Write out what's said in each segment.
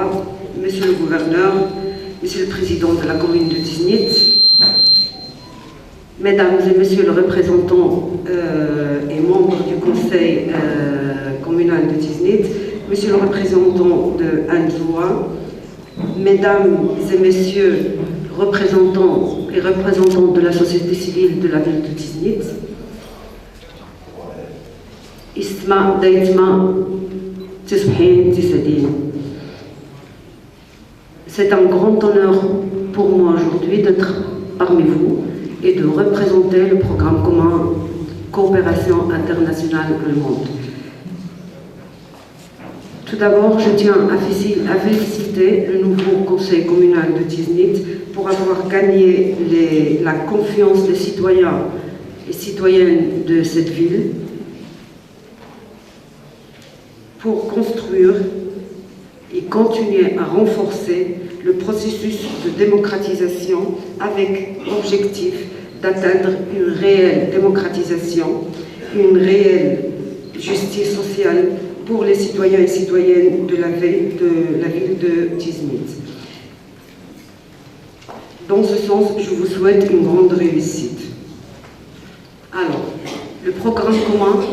Roi, Monsieur le Gouverneur, Monsieur le Président de la commune de Tiznit, Mesdames et Messieurs les représentants et membres du Conseil communal de Tiznit, Monsieur le représentant de Anzoua, Mesdames et Messieurs représentants et représentantes de la société civile de la ville de Tiznit, Isma Daïtma Tisbhin Tissadine. C'est un grand honneur pour moi aujourd'hui d'être parmi vous et de représenter le programme commun Coopération internationale allemande. Tout d'abord, je tiens à féliciter le nouveau conseil communal de Tiznit pour avoir gagné la confiance des citoyens et citoyennes de cette ville pour construire et continuer à renforcer le processus de démocratisation avec l'objectif d'atteindre une réelle démocratisation, une réelle justice sociale pour les citoyens et citoyennes de la ville de Tiznit. Dans ce sens, je vous souhaite une grande réussite. Alors, le programme commun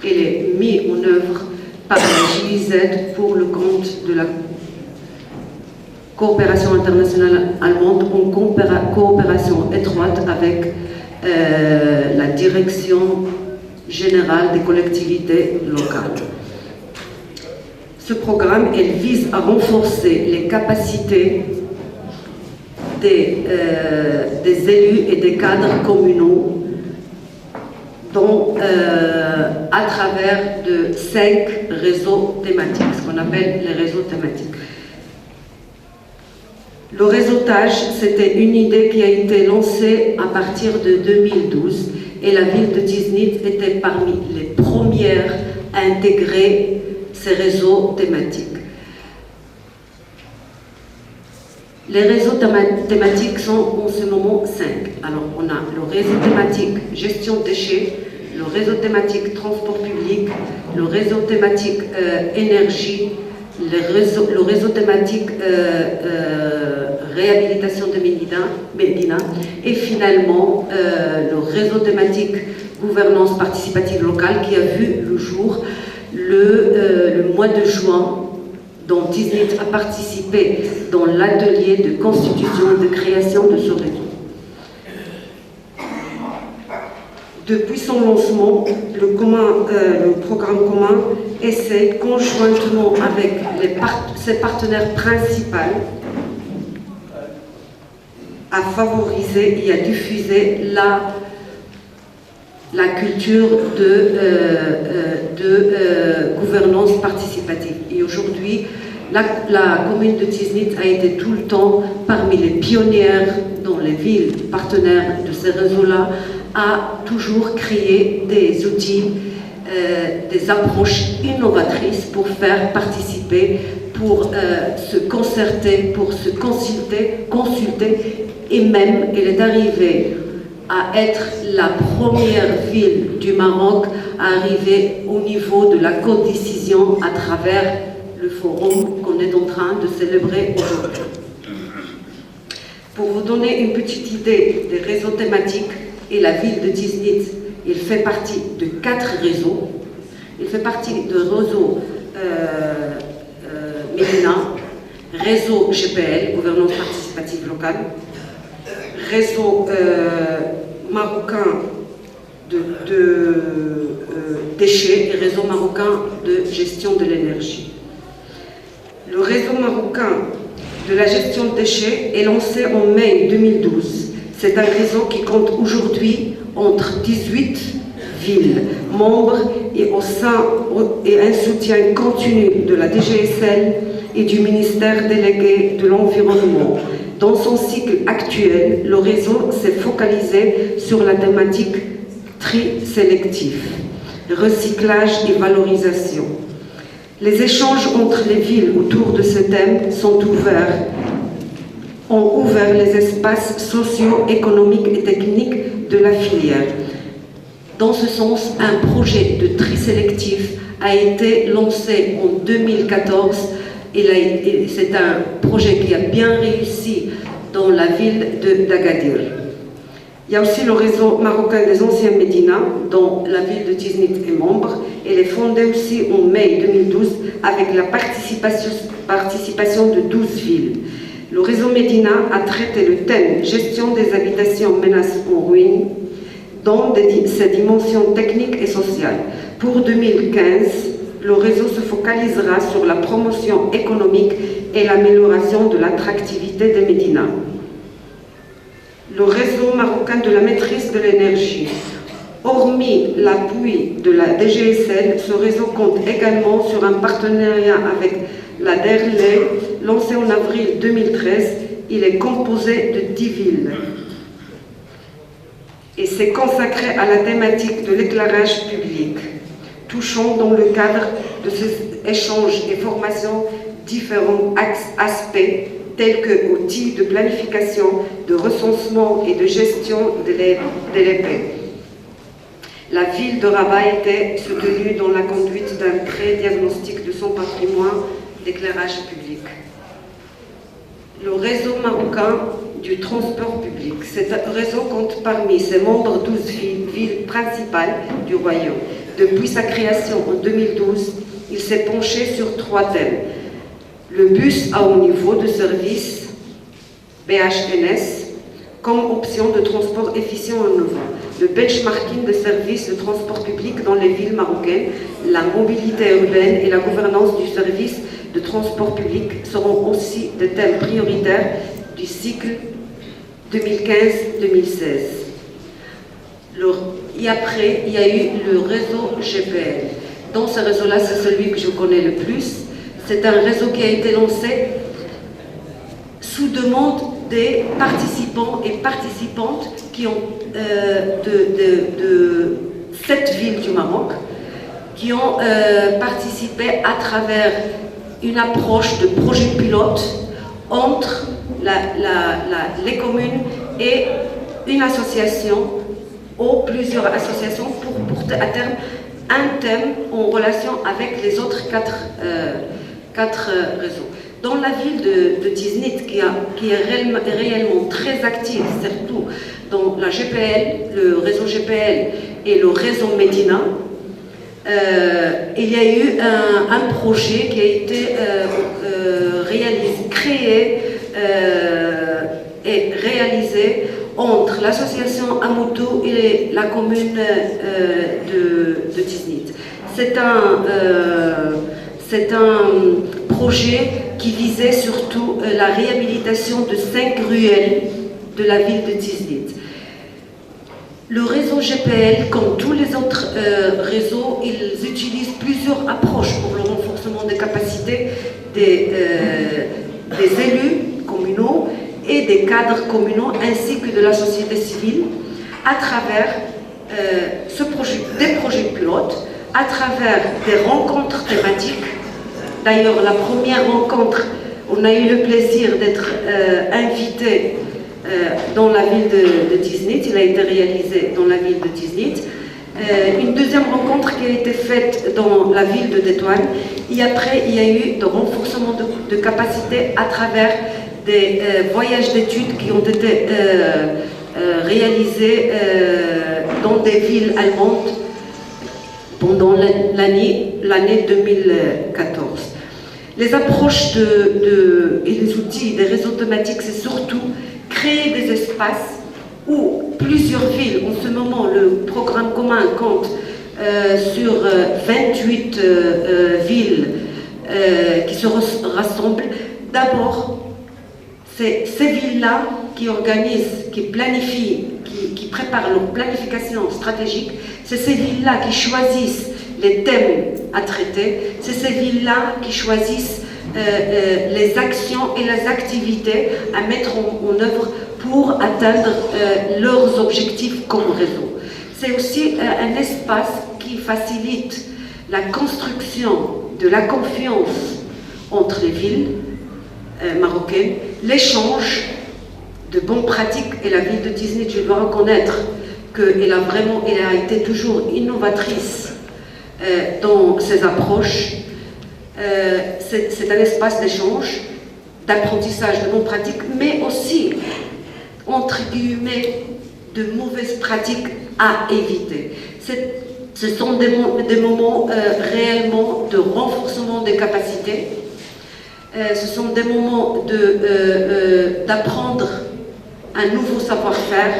est mis en œuvre par la GIZ pour le compte de la coopération internationale allemande en coopération étroite avec la direction générale des collectivités locales. Ce programme, il vise à renforcer les capacités des élus et des cadres communaux à travers de 5 réseaux thématiques, ce qu'on appelle les réseaux thématiques. Le réseautage, c'était une idée qui a été lancée à partir de 2012 et la ville de Tiznit était parmi les premières à intégrer ces réseaux thématiques. Les réseaux thématiques sont en ce moment 5. Alors, on a le réseau thématique gestion de déchets, le réseau thématique transport public, le réseau thématique énergie, le réseau thématique réhabilitation de Médina et finalement le réseau thématique gouvernance participative locale qui a vu le jour le mois de juin, dont Tiznit a participé dans l'atelier de constitution et de création de ce réseau. Depuis son lancement, le programme commun essaie conjointement avec ses partenaires principaux à favoriser et à diffuser la culture de gouvernance participative. Et aujourd'hui, la commune de Tiznit a été tout le temps parmi les pionnières dans les villes partenaires de ces réseaux-là, a toujours créé des outils, des approches innovatrices pour faire participer, pour se concerter, pour se consulter, et même elle est arrivée à être la première ville du Maroc à arriver au niveau de la codécision à travers le forum qu'on est en train de célébrer aujourd'hui. Pour vous donner une petite idée des réseaux thématiques, et la ville de Tiznit, il fait partie de 4 réseaux. Il fait partie du réseau Médina, réseau GPL, gouvernance participative locale, réseau marocain de déchets et réseau marocain de gestion de l'énergie. Le réseau marocain de la gestion de déchets est lancé en mai 2012. C'est un réseau qui compte aujourd'hui entre 18 villes membres et un soutien continu de la DGSL et du ministère délégué de l'Environnement. Dans son cycle actuel, le réseau s'est focalisé sur la thématique tri sélectif, recyclage et valorisation. Les échanges entre les villes autour de ce thème ont ouvert les espaces sociaux, économiques et techniques de la filière. Dans ce sens, un projet de tri sélectif a été lancé en 2014 C'est un projet qui a bien réussi dans la ville d'Agadir. Il y a aussi le réseau marocain des anciens Médina, dont la ville de Tiznit est membre. Elle est fondée aussi en mai 2012 avec la participation de 12 villes. Le réseau Médina a traité le thème « Gestion des habitations menacées en ruine » dans ses dimensions techniques et sociales. Pour 2015, le réseau se focalisera sur la promotion économique et l'amélioration de l'attractivité des Médinas. Le réseau marocain de la maîtrise de l'énergie. Hormis l'appui de la DGSN, ce réseau compte également sur un partenariat avec la DERLE, lancé en avril 2013. Il est composé de 10 villes. Et c'est consacré à la thématique de l'éclairage public, touchant dans le cadre de ces échanges et formations différents aspects tels que outils de planification, de recensement et de gestion de l'épée. La ville de Rabat était soutenue dans la conduite d'un pré-diagnostic de son patrimoine d'éclairage public. Le réseau marocain du transport public. Cet réseau compte parmi ses membres 12 villes principales du royaume. Depuis sa création en 2012, il s'est penché sur 3 thèmes. Le bus à haut niveau de service, BHNS, comme option de transport efficient et innovant. Le benchmarking de services de transport public dans les villes marocaines, la mobilité urbaine et la gouvernance du service de transport public seront aussi des thèmes prioritaires du cycle 2015-2016. Et après, il y a eu le réseau GPL. Dans ce réseau-là, c'est celui que je connais le plus. C'est un réseau qui a été lancé sous demande des participants et participantes qui ont de 7 villes du Maroc, qui ont participé à travers une approche de projet pilote entre les communes et une association ou plusieurs associations pour porter à terme un thème en relation avec les autres 4 réseaux. Dans la ville de Tiznit, qui est réellement très active, surtout dans la GPL, le réseau GPL et le réseau Médina, il y a eu un projet qui a été créé et réalisé entre l'association Amoutou et la commune de Tiznit. C'est un projet qui visait surtout la réhabilitation de 5 ruelles de la ville de Tiznit. Le réseau GPL, comme tous les autres réseaux, ils utilisent plusieurs approches pour le renforcement des capacités des élus communaux et des cadres communaux ainsi que de la société civile à travers des projets pilotes, à travers des rencontres thématiques. D'ailleurs, la première rencontre, on a eu le plaisir d'être invité dans la ville de Tiznit. Il a été réalisé dans la ville de Tiznit. Une deuxième rencontre qui a été faite dans la ville de Tétouan. Et après, il y a eu de renforcement de capacités à travers des voyages d'études qui ont été réalisés dans des villes allemandes pendant l'année 2014. Les approches et les outils des réseaux thématiques, c'est surtout créer des espaces où plusieurs villes, en ce moment le programme commun compte sur 28 villes qui se rassemblent. D'abord, c'est ces villes-là qui organisent, qui planifient, qui préparent leur planification stratégique. C'est ces villes-là qui choisissent les thèmes à traiter. C'est ces villes-là qui choisissent les actions et les activités à mettre en œuvre pour atteindre leurs objectifs comme réseau. C'est aussi un espace qui facilite la construction de la confiance entre les villes marocaines, l'échange de bonnes pratiques. Et la ville de Tiznit, je dois reconnaître qu'elle a été toujours innovatrice dans ses approches. C'est un espace d'échange, d'apprentissage de bonnes pratiques, mais aussi, entre guillemets, de mauvaises pratiques à éviter. Ce sont des moments réellement de renforcement des capacités. Ce sont des moments d'apprendre un nouveau savoir-faire.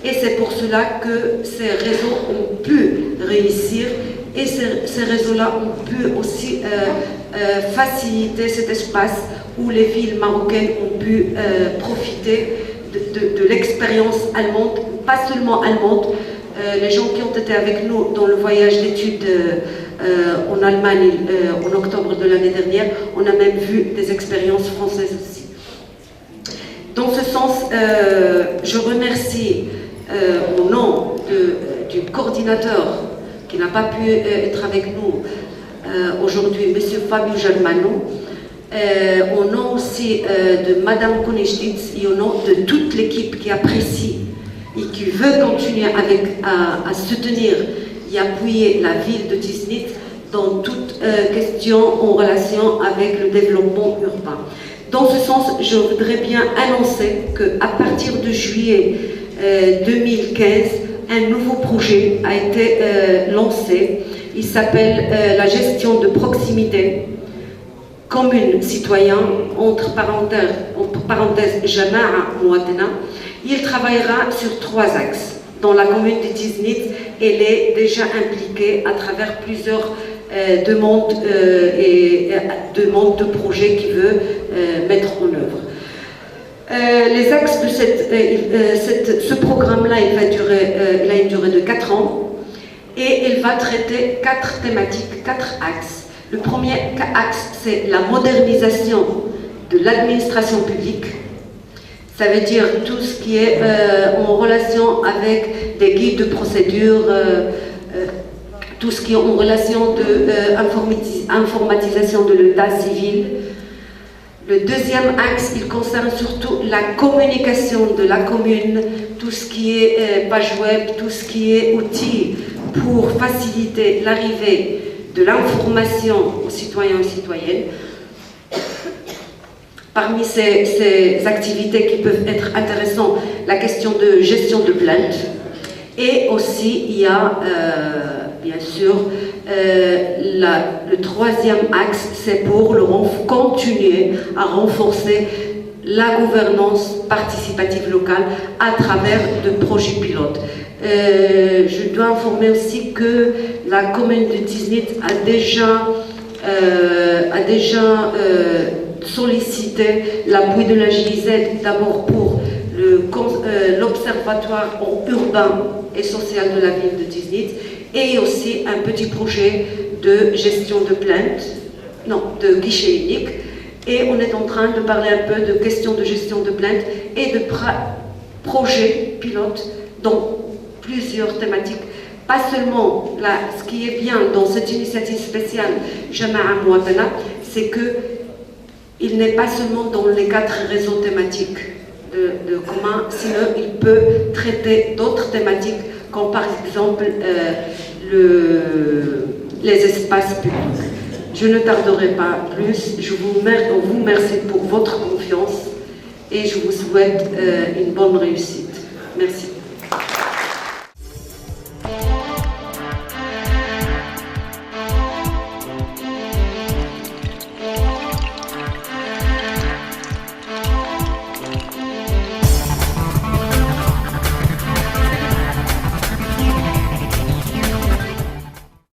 Et c'est pour cela que ces réseaux ont pu réussir et ces réseaux-là ont pu aussi faciliter cet espace où les villes marocaines ont pu profiter de l'expérience allemande, pas seulement allemande. Les gens qui ont été avec nous dans le voyage d'études en Allemagne en octobre de l'année dernière, on a même vu des expériences françaises aussi. Dans ce sens, je remercie au nom du coordinateur qui n'a pas pu être avec nous aujourd'hui, M. Fabio Germano, au nom aussi de Mme Konistitz et au nom de toute l'équipe qui apprécie et qui veut continuer à soutenir et appuyer la ville de Tiznit dans toute question en relation avec le développement urbain. Dans ce sens, je voudrais bien annoncer qu'à partir de juillet 2015, un nouveau projet a été lancé. Il s'appelle la gestion de proximité commune citoyen, entre parenthèses Jama'a Mouatena. Il travaillera sur 3 axes. Dans la commune de Tiznit, elle est déjà impliquée à travers plusieurs demandes de projets qu'il veut mettre en œuvre. Les axes de ce programme-là, il a une durée de 4 ans et il va traiter 4 thématiques, 4 axes. Le premier axe, c'est la modernisation de l'administration publique. Ça veut dire tout ce qui est en relation avec des guides de procédure, tout ce qui est en relation de informatisation de l'état civil. Le deuxième axe, il concerne surtout la communication de la commune, tout ce qui est page web, tout ce qui est outils pour faciliter l'arrivée de l'information aux citoyens et citoyennes. Parmi ces activités qui peuvent être intéressantes, la question de gestion de plaintes. Et aussi, il y a, bien sûr, le troisième axe, c'est pour continuer à renforcer la gouvernance participative locale à travers de projets pilotes. Je dois informer aussi que la commune de Tiznit a déjà sollicité l'appui de la GIZ, d'abord pour l'observatoire urbain et social de la ville de Tiznit, et aussi un petit projet de gestion de plaintes, de guichet unique. Et on est en train de parler un peu de questions de gestion de plaintes et de projets pilotes dans plusieurs thématiques. Pas seulement, là, ce qui est bien dans cette initiative spéciale Jama'a Mouatena, c'est qu'il n'est pas seulement dans les 4 réseaux thématiques de commun, sinon il peut traiter d'autres thématiques, comme par exemple les espaces publics. Je ne tarderai pas plus, je vous remercie pour votre confiance et je vous souhaite une bonne réussite. Merci.